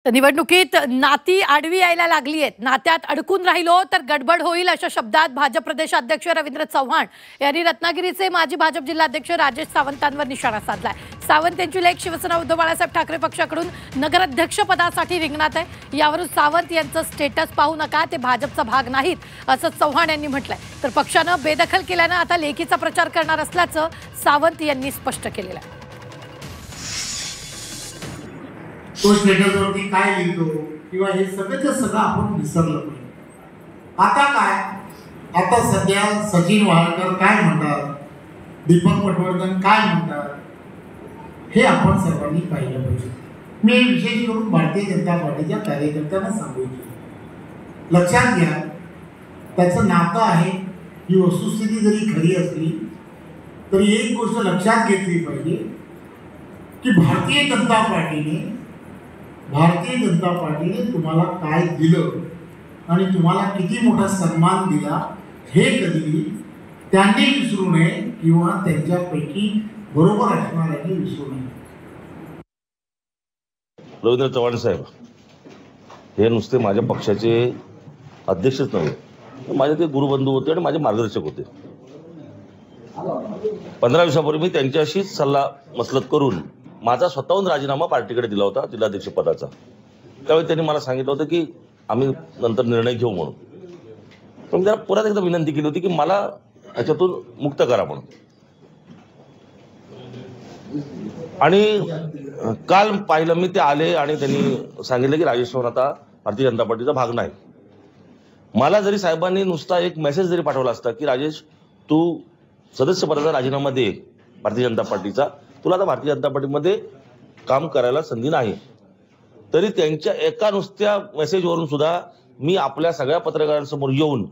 तर निवडणुकीत नाती आडवी यायला लागली आहेत. नात्यात अडकून राहिलो तर गडबड होईल अशा शब्दात भाजप प्रदेशाध्यक्ष रवींद्र चव्हाण यांनी रत्नागिरीचे माजी भाजप जिल्हाध्यक्ष राजेश सावंतांवर निशाणा साधलाय. सावंत यांची लेक शिवसेना उद्धव बाळासाहेब ठाकरे पक्षाकडून नगराध्यक्ष पदासाठी रिंगणात आहे. यावरून सावंत यांचं स्टेटस पाहू नका, ते भाजपचा भाग नाहीत असं चव्हाण यांनी म्हटलंय. तर पक्षानं बेदखल केल्यानं आता लेकीचा प्रचार करणार असल्याचं सावंत यांनी स्पष्ट केलेलं आहे. तो स्टेटसवरती काय लिहितो किंवा हे सगळं आपण विसरलं पाहिजे. आता काय, आता सध्या सचिन वाळकर काय म्हणतात, दीपक पटवर्धन काय म्हणतात, हे आपण सर्वांनी पाहिलं पाहिजे. मी विशेष करून भारतीय जनता पार्टीच्या कार्यकर्त्यांना सांगू इच्छितो, लक्षात घ्या, त्याचं नातं आहे ही वस्तुस्थिती जरी खरी असली तरी एक गोष्ट लक्षात घेतली पाहिजे की भारतीय जनता पार्टीने तुम्हाला काय दिलं आणि तुम्हाला किती मोठा सन्मान दिला हे कधी त्यांनी विसरू नये किंवा त्यांच्यापैकी बरोबर असणाऱ्यांनी विसरू नये. रवींद्र चव्हाण साहेब हे नुसते माझ्या पक्षाचे अध्यक्षच नव्हे, माझे ते गुरुबंधू होते आणि माझे मार्गदर्शक होते. 15 दिवसापूर्वी मी त्यांच्याशीच सल्ला मसलत करून माझा स्वतःहून राजीनामा पार्टीकडे दिला होता जिल्हाध्यक्ष पदाचा. त्यावेळी त्यांनी मला सांगितलं होतं की आम्ही नंतर निर्णय घेऊ म्हणून. पण मी त्यांना परत एकदा विनंती केली होती की मला याच्यातून मुक्त करा म्हणून. आणि काल पाहिलं मी, ते आले आणि त्यांनी सांगितलं की राजेश चव्हाण आता भारतीय जनता पार्टीचा भाग नाही. मला जरी साहेबांनी नुसता एक मेसेज जरी पाठवला असता की राजेश तू सदस्य पदाचा राजीनामा दे भारतीय जनता पार्टीचा, तुला आता भारतीय जनता पार्टीमध्ये काम करायला संधी नाही, तरी त्यांच्या एका नुसत्या मेसेजवरून सुद्धा मी आपल्या सगळ्या पत्रकारांसमोर येऊन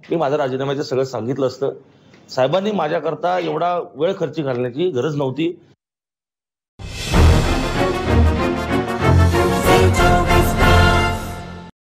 मी माझ्या राजीनाम्याचं सगळं सांगितलं असतं. साहेबांनी माझ्याकरता एवढा वेळ खर्ची घालण्याची गरज नव्हती.